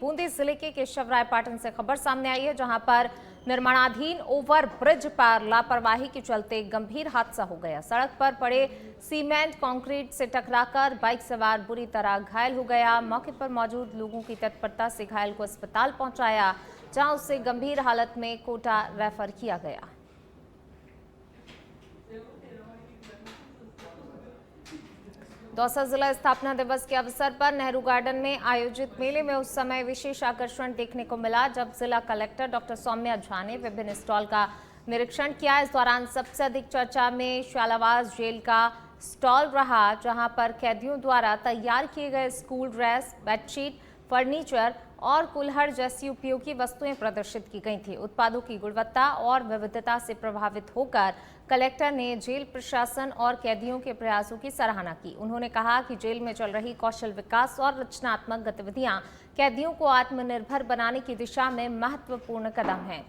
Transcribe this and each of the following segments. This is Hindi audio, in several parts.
बूंदी जिले के केशवरायपाटन से खबर सामने आई है, जहां पर निर्माणाधीन ओवर ब्रिज पर लापरवाही के चलते गंभीर हादसा हो गया। सड़क पर पड़े सीमेंट कंक्रीट से टकराकर बाइक सवार बुरी तरह घायल हो गया। मौके पर मौजूद लोगों की तत्परता से घायल को अस्पताल पहुंचाया, जहां उसे गंभीर हालत में कोटा रेफर किया गया। दौसा जिला स्थापना दिवस के अवसर पर नेहरू गार्डन में आयोजित मेले में उस समय विशेष आकर्षण देखने को मिला जब जिला कलेक्टर डॉक्टर सौम्या झा ने विभिन्न स्टॉल का निरीक्षण किया। इस दौरान सबसे अधिक चर्चा में शालावास जेल का स्टॉल रहा, जहां पर कैदियों द्वारा तैयार किए गए स्कूल ड्रेस, बेडशीट, फर्नीचर और कुल्हड़ जैसी उपयोगी वस्तुएं प्रदर्शित की गई थी। उत्पादों की गुणवत्ता और विविधता से प्रभावित होकर कलेक्टर ने जेल प्रशासन और कैदियों के प्रयासों की सराहना की। उन्होंने कहा कि जेल में चल रही कौशल विकास और रचनात्मक गतिविधियां कैदियों को आत्मनिर्भर बनाने की दिशा में महत्वपूर्ण कदम हैं।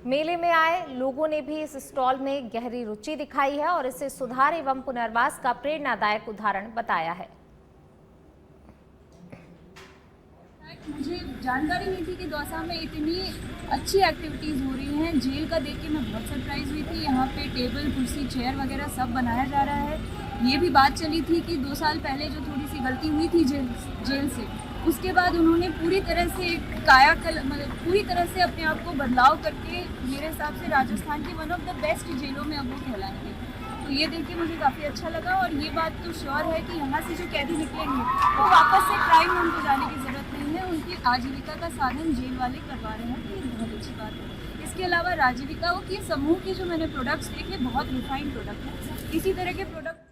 मेले में आए लोगों ने भी इस स्टॉल में गहरी रुचि दिखाई है और इसे सुधार एवं पुनर्वास का प्रेरणादायक उदाहरण बताया है। मुझे जानकारी नहीं थी कि दौसा में इतनी अच्छी एक्टिविटीज़ हो रही हैं। जेल का देख के मैं बहुत सरप्राइज हुई थी। यहाँ पे टेबल, कुर्सी, चेयर वगैरह सब बनाया जा रहा है। ये भी बात चली थी कि 2 साल पहले जो थोड़ी सी गलती हुई थी जेल से, उसके बाद उन्होंने पूरी तरह से पूरी तरह से अपने आप को बदलाव करके मेरे हिसाब से राजस्थान की वन ऑफ द बेस्ट जेलों में अब वो कहलाएंगे। तो ये देख के मुझे काफ़ी अच्छा लगा और ये बात तो श्योर है कि यहाँ से जो कैदी निकलेंगे वो वापस से क्राइम जोन को जाने की ज़रूरत नहीं है। उनकी आजीविका का साधन जेल वाले करवा रहे हैं, तो ये बहुत अच्छी बात है। इसके अलावा आजीविकाओं के समूह के जो मैंने प्रोडक्ट्स देखे बहुत रिफाइंड प्रोडक्ट हैं। इसी तरह के प्रोडक्ट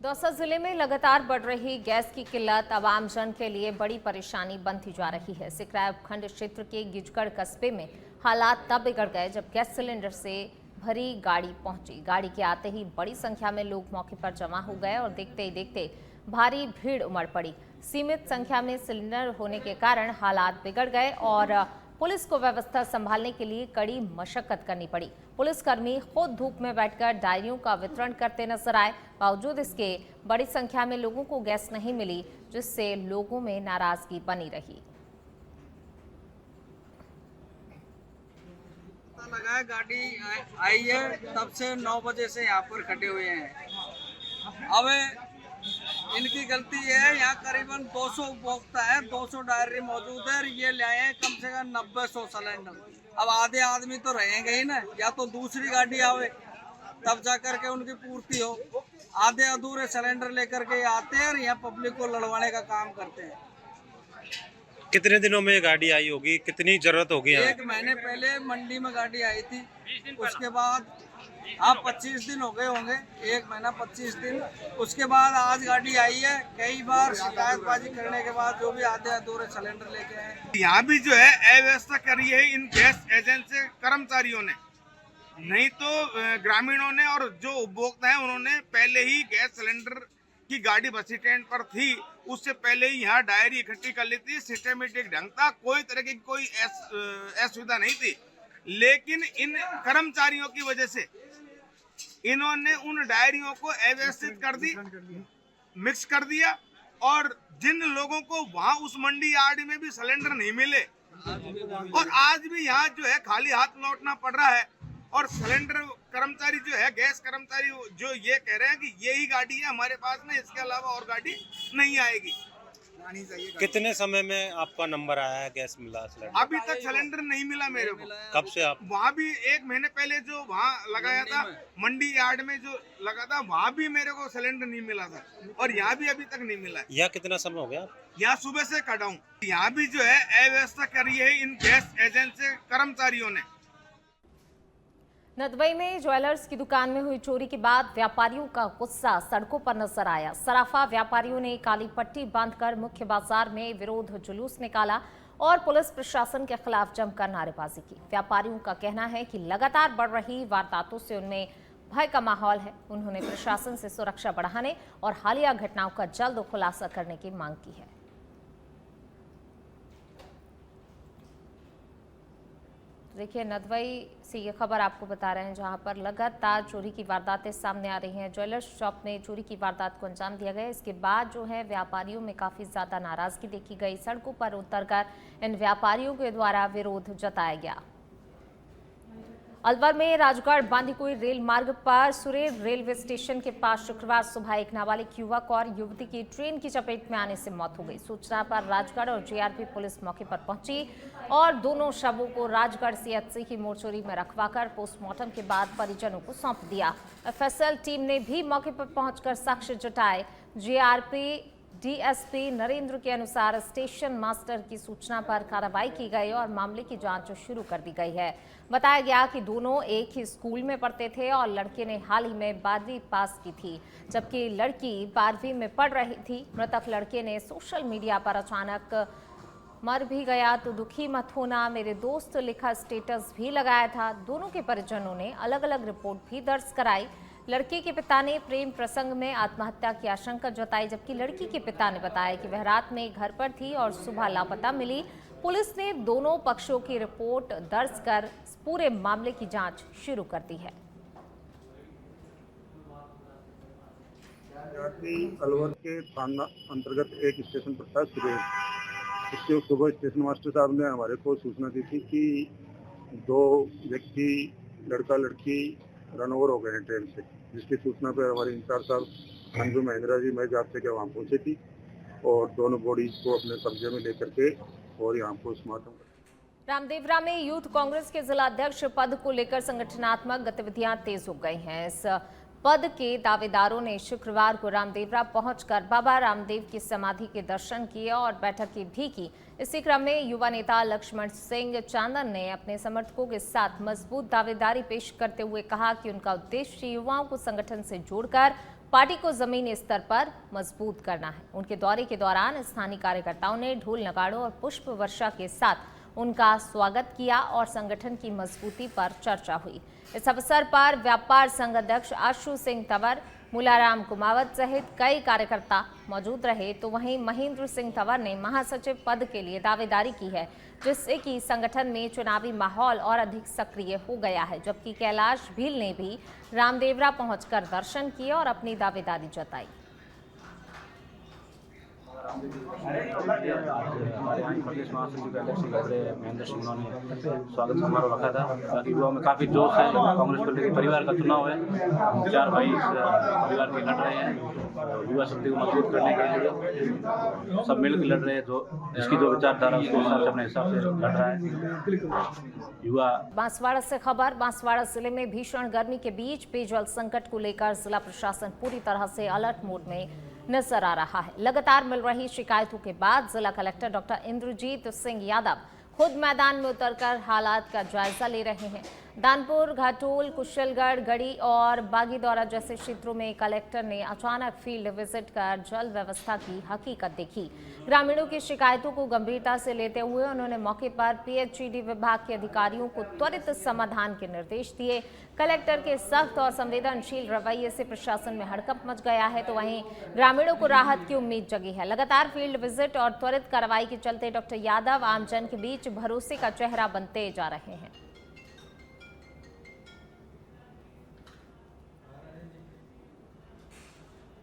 दौसा जिले में लगातार बढ़ रही गैस की किल्लत आवाम जन के लिए बड़ी परेशानी बनती जा रही है। सिकराय उपखंड क्षेत्र के गिजगढ़ कस्बे में हालात तब बिगड़ गए जब गैस सिलेंडर से भरी गाड़ी पहुंची। गाड़ी के आते ही बड़ी संख्या में लोग मौके पर जमा हो गए और देखते ही देखते भारी भीड़ उमड़ पड़ी। सीमित संख्या में सिलेंडर होने के कारण हालात बिगड़ गए और पुलिस को व्यवस्था संभालने के लिए कड़ी मशक्कत करनी पड़ी। पुलिसकर्मी खुद धूप में बैठकर डायरियों का वितरण करते नजर आए। बावजूद इसके बड़ी संख्या में लोगों को गैस नहीं मिली, जिससे लोगों में नाराजगी बनी रही। लगा गाड़ी आई है, तब से 9 बजे से यहाँ पर खड़े हुए हैं। अब इनकी गलती है, यहाँ करीबन 200 उपभोक्ता है, 200 डायरी मौजूद है। ये ले आए कम से कम 90-100 सिलेंडर। अब आधे आदमी तो रहेंगे ही ना, या तो दूसरी गाड़ी आवे तब जा करके उनकी पूर्ति हो। आधे अधूरे सिलेंडर लेकर के आते हैं और यहाँ पब्लिक को लड़वाने का काम करते हैं। कितने दिनों में गाड़ी आई होगी, कितनी जरूरत होगी? 1 महीने पहले मंडी में गाड़ी आई थी, उसके बाद आप 25 दिन हो गए होंगे, 1 महीना 25 दिन। उसके बाद आज गाड़ी आई है। कई बार शिकायतबाजी करने के बाद जो भी आधे अधूरे सिलेंडर लेके आए। यहाँ भी जो है अव्यवस्था करी है इन गैस एजेंसी कर्मचारियों ने, नहीं तो ग्रामीणों ने और जो उपभोक्ता है उन्होंने पहले ही गैस सिलेंडर की गाड़ी बस स्टैंड पर थी, उससे पहले ही यहाँ डायरी इकट्ठी कर ली थी। सिस्टमेटिक ढंग था, कोई तरह की कोई असुविधा नहीं थी। लेकिन इन कर्मचारियों की वजह से इन्होंने उन डायरियों को अव्यवस्थित कर दी, मिक्स कर दिया और जिन लोगों को वहां उस मंडी यार्ड में भी सिलेंडर नहीं मिले और आज भी यहाँ जो है खाली हाथ लौटना पड़ रहा है। और सिलेंडर कर्मचारी जो है, गैस कर्मचारी जो ये कह रहे हैं कि यही गाड़ी है हमारे पास में, इसके अलावा और गाड़ी नहीं आएगी। कितने समय में आपका नंबर आया है गैस मिला सिलेंडर? अभी तक सिलेंडर नहीं मिला मेरे को। कब से आप वहाँ भी 1 महीने पहले जो वहाँ लगाया था मंडी यार्ड में जो लगा था, वहाँ भी मेरे को सिलेंडर नहीं मिला था और यहाँ भी अभी तक नहीं मिला है। यहाँ कितना समय हो गया? यहाँ सुबह से खड़ा हूँ। यहाँ भी जो है अव्यवस्था करी है इन गैस एजेंसी कर्मचारियों ने। नदबई में ज्वेलर्स की दुकान में हुई चोरी के बाद व्यापारियों का गुस्सा सड़कों पर नजर आया। सराफा व्यापारियों ने काली पट्टी बांधकर मुख्य बाजार में विरोध जुलूस निकाला और पुलिस प्रशासन के खिलाफ जमकर नारेबाजी की। व्यापारियों का कहना है कि लगातार बढ़ रही वारदातों से उनमें भय का माहौल है। उन्होंने प्रशासन से सुरक्षा बढ़ाने और हालिया घटनाओं का जल्द खुलासा करने की मांग की है। देखिए नदवई से ये खबर आपको बता रहे हैं जहां पर लगातार चोरी की वारदातें सामने आ रही हैं। ज्वेलर्स शॉप में चोरी की वारदात को अंजाम दिया गया। इसके बाद जो है व्यापारियों में काफ़ी ज़्यादा नाराज़गी देखी गई। सड़कों पर उतरकर इन व्यापारियों के द्वारा विरोध जताया गया। अलवर में राजगढ़ बांदीकुई रेल मार्ग पर सुरेर रेलवे स्टेशन के पास शुक्रवार सुबह एक नाबालिग युवक और युवती की ट्रेन की चपेट में आने से मौत हो गई। सूचना पर राजगढ़ और जीआरपी पुलिस मौके पर पहुंची और दोनों शवों को राजगढ़ सीएचसी की मोर्चरी में रखवाकर पोस्टमार्टम के बाद परिजनों को सौंप दिया। एफएसएल टीम ने भी मौके पर पहुंचकर साक्ष्य जुटाए। जीआरपी डीएसपी नरेंद्र के अनुसार स्टेशन मास्टर की सूचना पर कार्रवाई की गई और मामले की जांच शुरू कर दी गई है। बताया गया कि दोनों एक ही स्कूल में पढ़ते थे और लड़के ने हाल ही में 12वीं पास की थी, जबकि लड़की 12वीं में पढ़ रही थी। मृतक लड़के ने सोशल मीडिया पर अचानक मर भी गया तो दुखी मत होना मेरे दोस्त लिखा स्टेटस भी लगाया था। दोनों के परिजनों ने अलग अलग रिपोर्ट भी दर्ज कराई। लड़के के पिता ने प्रेम प्रसंग में आत्महत्या की आशंका जताई, जबकि लड़की के पिता ने बताया कि वह रात में घर पर थी और सुबह लापता मिली। पुलिस ने दोनों पक्षों की रिपोर्ट दर्ज कर पूरे मामले की जांच शुरू कर दी है। अलवर के थाना अंतर्गत एक स्टेशन पर था सुरेश। इसके सुबह स्टेशन मास्टर साहब ने हमारे को सूचना दी थी कि 2 व्यक्ति लड़का लड़की रन ओवर हो गए हैं ट्रेन से, जिसकी सूचना पर हमारे इंचार्ज साहब अंजू महेंद्रा जी मैं जाप से क्या वहाँ पहुँची थी और दोनों बॉडीज को अपने कब्जे में लेकर के और यहाँ पोस्टमार्टम। रामदेवरा में यूथ कांग्रेस के जिला अध्यक्ष पद को लेकर संगठनात्मक गतिविधियां तेज हो गई हैं। इस पद के दावेदारों ने शुक्रवार को रामदेवरा पहुंचकर बाबा रामदेव की समाधि के दर्शन किए और बैठक भी की। इसी क्रम में युवा नेता लक्ष्मण सिंह चांदन ने अपने समर्थकों के साथ मजबूत दावेदारी पेश करते हुए कहा कि उनका उद्देश्य युवाओं को संगठन से जोड़कर पार्टी को जमीनी स्तर पर मजबूत करना है। उनके दौरे के दौरान स्थानीय कार्यकर्ताओं ने ढोल नगाड़ों और पुष्प वर्षा के साथ उनका स्वागत किया और संगठन की मजबूती पर चर्चा हुई। इस अवसर पर व्यापार संघ अध्यक्ष आशु सिंह तंवर, मुलाराम कुमावत सहित कई कार्यकर्ता मौजूद रहे। तो वहीं महेंद्र सिंह तंवर ने महासचिव पद के लिए दावेदारी की है, जिससे कि संगठन में चुनावी माहौल और अधिक सक्रिय हो गया है। जबकि कैलाश भील ने भी रामदेवरा पहुंचकर दर्शन किए और अपनी दावेदारी जताई। हमारे यहाँ प्रदेश महासचिव के अध्यक्ष महेंद्र सिंह ने स्वागत समारोह रखा था। बाकी युवाओं में काफ़ी जोश है। कांग्रेस को लेकर परिवार का चुनाव है, 4 भाई इस परिवार के लड़ रहे हैं। युवा शक्ति को मजबूत करने के लिए सब मिलकर लड़ रहे हैं। जिसकी जो विचारधारा उसके हिसाब से अपने हिसाब से लड़ रहा है युवा। बांसवाड़ा से खबर। बांसवाड़ा जिले में भीषण गर्मी के बीच पेयजल संकट को लेकर जिला प्रशासन पूरी तरह से अलर्ट मोड में नजर आ रहा है। लगातार मिल रही शिकायतों के बाद जिला कलेक्टर डॉक्टर इंद्रजीत सिंह यादव खुद मैदान में उतरकर हालात का जायजा ले रहे हैं। दानपुर, घाटोल, कुशलगढ़, गढ़ी और बागीदौरा जैसे क्षेत्रों में कलेक्टर ने अचानक फील्ड विजिट कर जल व्यवस्था की हकीकत देखी। ग्रामीणों की शिकायतों को गंभीरता से लेते हुए उन्होंने मौके पर पीएचईडी विभाग के अधिकारियों को त्वरित समाधान के निर्देश दिए। कलेक्टर के सख्त और संवेदनशील रवैये से प्रशासन में हड़कंप मच गया है, तो वहीं ग्रामीणों को राहत की उम्मीद जगी है। लगातार फील्ड विजिट और त्वरित कार्रवाई के चलते डॉक्टर यादव आमजन के बीच भरोसे का चेहरा बनते जा रहे हैं।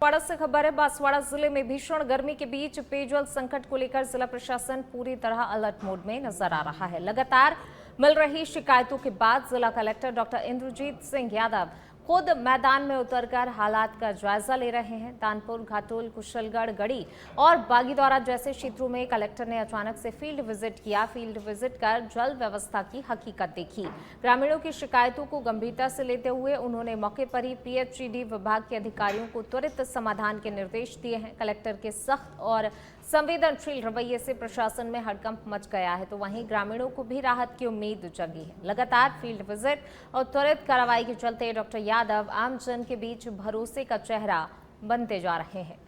बांसवाड़ा से खबर है। बांसवाड़ा जिले में भीषण गर्मी के बीच पेयजल संकट को लेकर जिला प्रशासन पूरी तरह अलर्ट मोड में नजर आ रहा है। लगातार मिल रही शिकायतों के बाद जिला कलेक्टर डॉक्टर इंद्रजीत सिंह यादव खुद मैदान में उतरकर हालात का जायजा ले रहे हैं। दानपुर, घाटोल, कुशलगढ़, गढ़ी और बागीदौरा जैसे क्षेत्रों में कलेक्टर ने अचानक से फील्ड विजिट किया। फील्ड विजिट कर जल व्यवस्था की हकीकत देखी। ग्रामीणों की शिकायतों को गंभीरता से लेते हुए उन्होंने मौके पर ही पीएचईडी विभाग के अधिकारियों को त्वरित समाधान के निर्देश दिए हैं। कलेक्टर के सख्त और संवेदनशील रवैये से प्रशासन में हड़कंप मच गया है, तो वहीं ग्रामीणों को भी राहत की उम्मीद जगी है। लगातार फील्ड विजिट और त्वरित कार्रवाई के चलते डॉक्टर यादव आमजन के बीच भरोसे का चेहरा बनते जा रहे हैं।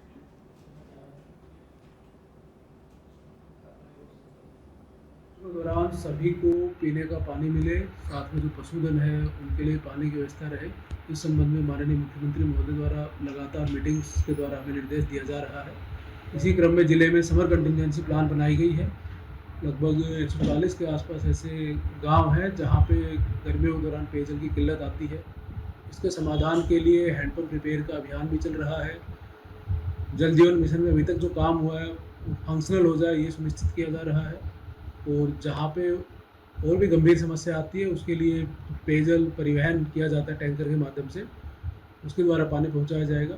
दौरान सभी को पीने का पानी मिले, साथ में जो पशुधन है उनके लिए पानी की व्यवस्था रहे, इस संबंध में माननीय मुख्यमंत्री महोदय द्वारा लगातार मीटिंग्स के द्वारा हमें निर्देश दिया जा रहा है। इसी क्रम में जिले में समर कंटिजेंसी प्लान बनाई गई है लगभग 140 के आसपास ऐसे गांव हैं जहां पे गर्मियों के दौरान पेयजल की किल्लत आती है। इसके समाधान के लिए हैंडपम्प रिपेयर का अभियान भी चल रहा है। जल जीवन मिशन में अभी तक जो काम हुआ है वो फंक्शनल हो जाए, ये सुनिश्चित किया जा रहा है। और जहाँ पे और भी गंभीर समस्या आती है उसके लिए पेयजल परिवहन किया जाता है टैंकर के माध्यम से, उसके द्वारा पानी पहुँचाया जाएगा।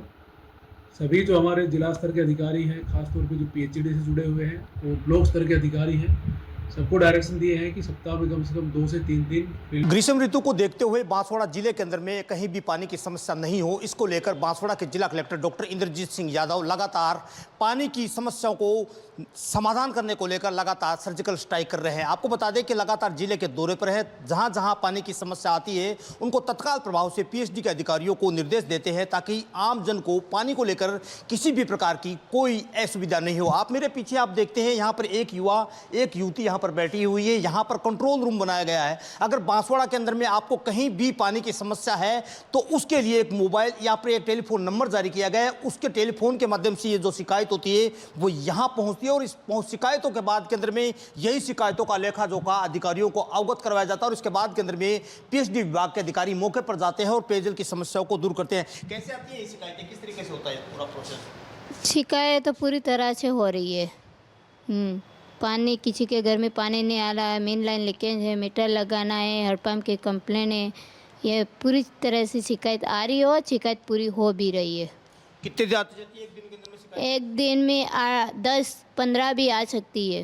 सभी जो हमारे जिला स्तर के अधिकारी हैं, खासतौर पे जो पीएचईडी से जुड़े हुए हैं और ब्लॉक स्तर के अधिकारी हैं, सबको डायरेक्शन दिए हैं कि सप्ताह में कम से कम 2 से 3 दिन ग्रीष्म ऋतु को देखते हुए बांसवाड़ा जिले के अंदर में कहीं भी पानी की समस्या नहीं हो, इसको लेकर बांसवाड़ा के जिला कलेक्टर डॉक्टर इंद्रजीत सिंह यादव लगातार पानी की समस्याओं को समाधान करने को लेकर लगातार सर्जिकल स्ट्राइक कर रहे हैं। आपको बता दें कि लगातार जिले के दौरे पर है, जहां जहां पानी की समस्या आती है उनको तत्काल प्रभाव से पीएचडी के अधिकारियों को निर्देश देते हैं ताकि आम जन को पानी को लेकर किसी भी प्रकार की कोई असुविधा नहीं हो। आप मेरे पीछे आप देखते हैं यहाँ पर एक युवा एक युवती यहाँ पर बैठी हुई है। यहाँ पर कंट्रोल रूम बनाया गया है। अगर बांसवाड़ा के अंदर में आपको कहीं भी पानी की समस्या है तो उसके लिए एक मोबाइल या फिर एक टेलीफोन नंबर जारी किया गया है। उसके टेलीफोन के माध्यम से ये जो शिकायत होती है वो यहाँ पहुँचती है और इस शिकायतों के बाद के अंदर में यही शिकायतों का लेखा जोखा अधिकारियों को अवगत करवाया जाता है और इसके बाद के अंदर में पीएचडी विभाग के अधिकारी मौके पर जाते हैं और पेयजल की समस्याओं को दूर करते हैं। कैसे आती है ये शिकायतें, किस तरीके से होता है पूरा प्रोसेस? शिकायत तो पूरी तरह से हो रही है। पानी, किसी के घर में पानी नहीं आ रहा है, मेन लाइन लीकेज है, मीटर लगाना है, हेडपम्प की कंप्लेन है, ये पूरी तरह से शिकायत आ रही हो, शिकायत पूरी हो भी रही है। कितने दिन आती जाती है एक दिन के अंदर में शिकायत? एक दिन में 10-15 भी आ सकती है।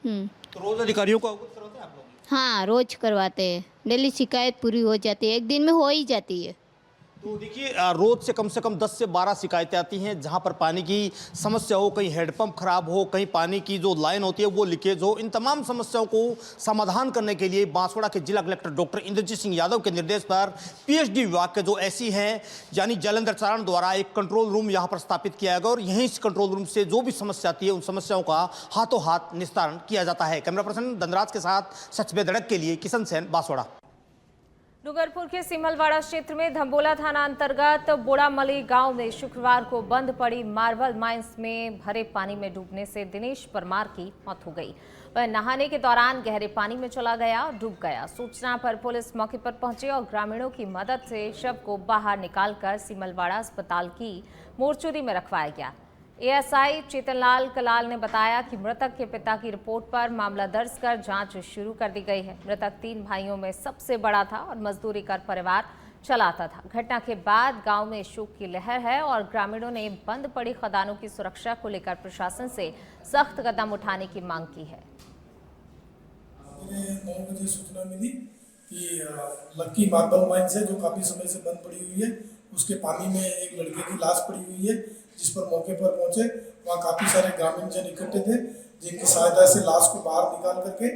तो रोज अधिकारियों को अवगत करवाते हैं आप लोग? हाँ, रोज करवाते हैं। डेली शिकायत पूरी हो जाती है, एक दिन में हो ही जाती है। तो देखिए रोज से कम 10 से 12 शिकायतें आती हैं जहां पर पानी की समस्या हो, कहीं हेडपंप खराब हो, कहीं पानी की जो लाइन होती है वो लीकेज हो। इन तमाम समस्याओं को समाधान करने के लिए बांसवाड़ा के जिला कलेक्टर डॉक्टर इंद्रजीत सिंह यादव के निर्देश पर पीएचडी विभाग के जो एसी हैं यानी जलेंद्र चारण द्वारा एक कंट्रोल रूम यहाँ पर स्थापित किया गया और यहीं इस कंट्रोल रूम से जो भी समस्या आती है उन समस्याओं का हाथों हाथ निस्तारण किया जाता है। कैमरा पर्सन धनराज के साथ सचबे धड़क के लिए किशन सेन, बांसवाड़ा। डूंगरपुर के सिमलवाड़ा क्षेत्र में धम्बोला थाना अंतर्गत बोड़ामली गांव में शुक्रवार को बंद पड़ी मार्बल माइंस में भरे पानी में डूबने से दिनेश परमार की मौत हो गई। वह नहाने के दौरान गहरे पानी में चला गया और डूब गया। सूचना पर पुलिस मौके पर पहुंची और ग्रामीणों की मदद से शव को बाहर निकालकर सिमलवाड़ा अस्पताल की मोर्चरी में रखवाया गया। एएसआई चेतनलाल कलाल ने बताया कि मृतक के पिता की रिपोर्ट पर मामला दर्ज कर जांच शुरू कर दी गई है। मृतक 3 भाइयों में सबसे बड़ा था और मजदूरी कर परिवार चलाता था। घटना के बाद गांव में शोक की लहर है और ग्रामीणों ने बंद पड़ी खदानों की सुरक्षा को लेकर प्रशासन से सख्त कदम उठाने की मांग की है। 9 बजे सूचना मिली कि लक्की मार्बल माइंस है जो काफी समय से बंद पड़ी हुई है, उसके पानी में एक लड़के की लाश पड़ी हुई है, जिस पर मौके पर पहुंचे। वहाँ काफी सारे ग्रामीण जन इकट्ठे थे जिनकी सहायता से लाश को बाहर निकाल करके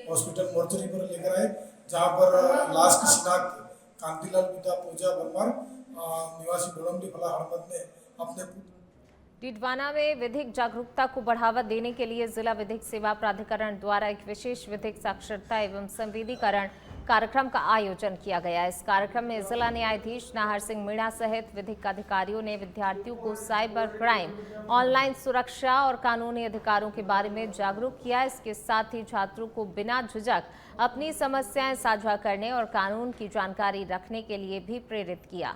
हॉस्पिटल मोर्चरी पर लेकर आए, जहाँ पर लाश की शिनाख्त कांतिलाल पिता पूजा वर्मा निवासी बोड़मली फला हड़मद में अपने डीडवाना में विधिक जागरूकता को बढ़ावा देने के लिए जिला विधिक सेवा प्राधिकरण द्वारा एक विशेष विधिक साक्षरता एवं संवेदीकरण कार्यक्रम का आयोजन किया गया। इस कार्यक्रम में जिला न्यायाधीश नाहर सिंह मीणा सहित विधिक अधिकारियों ने विद्यार्थियों को साइबर क्राइम, ऑनलाइन सुरक्षा और कानूनी अधिकारों के बारे में जागरूक किया। इसके साथ ही छात्रों को बिना झिझक अपनी समस्याएं साझा करने और कानून की जानकारी रखने के लिए भी प्रेरित किया।